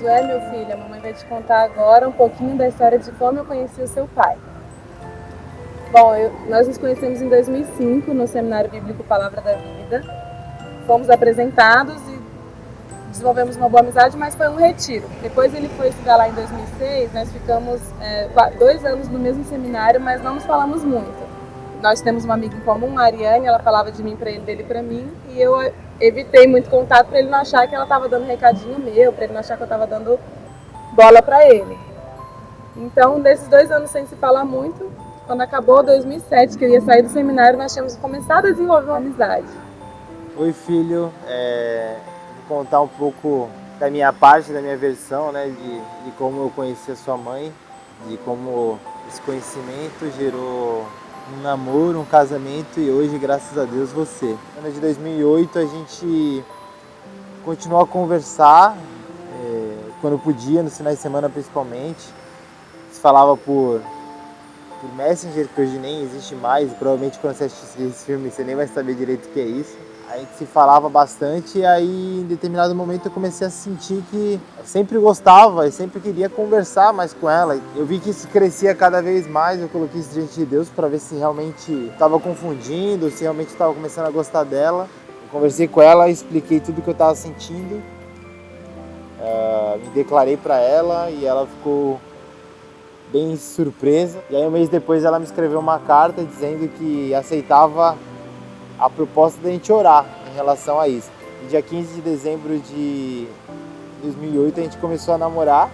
Josué, meu filho, a mamãe vai te contar agora um pouquinho da história de como eu conheci o seu pai. Bom, nós nos conhecemos em 2005 no Seminário Bíblico Palavra da Vida. Fomos apresentados e desenvolvemos uma boa amizade, mas foi um retiro. Depois ele foi estudar lá em 2006, nós ficamos 2 anos no mesmo seminário, mas não nos falamos muito. Nós temos uma amiga em comum, a Ariane, ela falava de mim para ele, dele para mim, e eu evitei muito contato para ele não achar que ela estava dando recadinho meu, para ele não achar que eu estava dando bola para ele. Então, nesses 2 anos sem se falar muito, quando acabou 2007, que eu ia sair do seminário, nós tínhamos começado a desenvolver uma amizade. Oi, filho, vou contar um pouco da minha parte, da minha versão, né, de como eu conheci a sua mãe, de como esse conhecimento gerou um namoro, um casamento e hoje, graças a Deus, você. No ano de 2008 a gente continuou a conversar, quando podia, nos finais de semana principalmente. Se falava por Messenger, que hoje nem existe mais, provavelmente quando você assistir esse filme você nem vai saber direito o que é isso. A gente se falava bastante e aí em determinado momento eu comecei a sentir que eu sempre gostava, eu sempre queria conversar mais com ela. Eu vi que isso crescia cada vez mais, eu coloquei isso diante de Deus para ver se realmente estava confundindo, se realmente estava começando a gostar dela. Eu conversei com ela, expliquei tudo que eu estava sentindo, me declarei para ela e ela ficou bem surpresa. E aí um mês depois ela me escreveu uma carta dizendo que aceitava a proposta da gente orar em relação a isso. No dia 15 de dezembro de 2008 a gente começou a namorar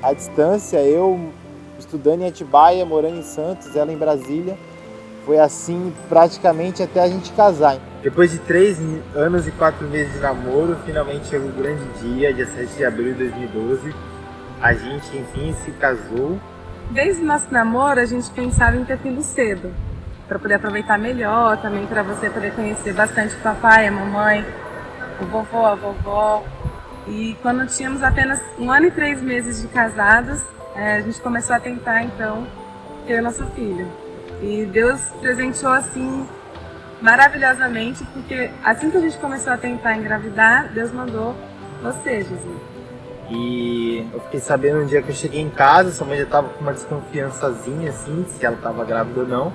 à distância, eu estudando em Atibaia, morando em Santos, ela em Brasília. Foi assim praticamente até a gente casar. Depois de 3 anos e 4 meses de namoro, finalmente chegou o grande dia 7 de abril de 2012. A gente, enfim, se casou. Desde o nosso namoro, a gente pensava em ter filho cedo, para poder aproveitar melhor, também para você poder conhecer bastante o papai, a mamãe, o vovô, a vovó. E quando tínhamos apenas 1 ano e 3 meses de casados, a gente começou a tentar, então, ter o nosso filho. E Deus presenteou, assim, maravilhosamente, porque assim que a gente começou a tentar engravidar, Deus mandou você, Jesus. E eu fiquei sabendo um dia que eu cheguei em casa, sua mãe já estava com uma desconfiançazinha, assim, se ela estava grávida ou não.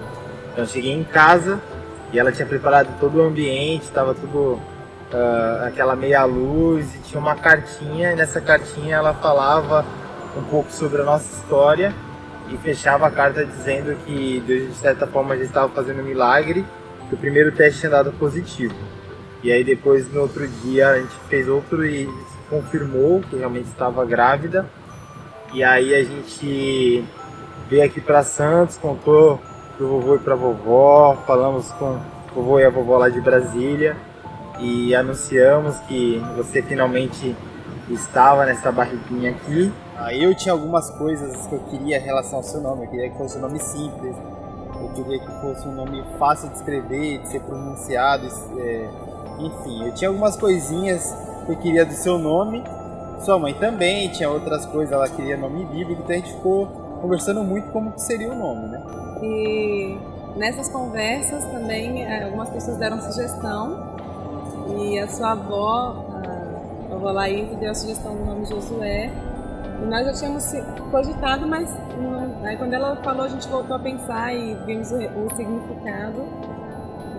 Então eu cheguei em casa e ela tinha preparado todo o ambiente, estava tudo aquela meia luz e tinha uma cartinha. E nessa cartinha ela falava um pouco sobre a nossa história e fechava a carta dizendo que Deus de certa forma já estava fazendo um milagre, que o primeiro teste tinha dado positivo. E aí depois no outro dia a gente fez outro e confirmou que realmente estava grávida. E aí a gente veio aqui para Santos, contou pro vovô e pra vovó, falamos com o vovô e a vovó lá de Brasília e anunciamos que você finalmente estava nessa barriguinha aqui. Eu tinha algumas coisas que eu queria em relação ao seu nome, eu queria que fosse um nome simples, eu queria que fosse um nome fácil de escrever, de ser pronunciado, enfim, eu tinha algumas coisinhas que eu queria do seu nome. Sua mãe também tinha outras coisas, ela queria nome bíblico, então a gente ficou conversando muito como que seria o nome, né? E nessas conversas também algumas pessoas deram sugestão e a sua avó, a avó Laís, deu a sugestão do nome Josué e nós já tínhamos cogitado, mas aí quando ela falou a gente voltou a pensar e vimos o significado.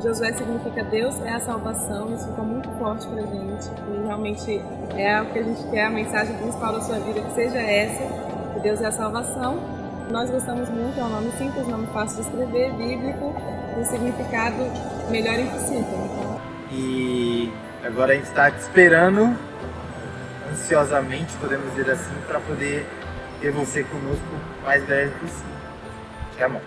Josué significa Deus é a salvação, isso ficou muito forte pra gente e realmente é o que a gente quer, a mensagem principal da sua vida, que seja essa, que Deus é a salvação. Nós gostamos muito, é um nome simples, um nome fácil de escrever, bíblico, e um significado melhor impossível. Então. E agora a gente está esperando, ansiosamente, podemos dizer assim, para poder ter você conosco o mais breve possível. Te amo.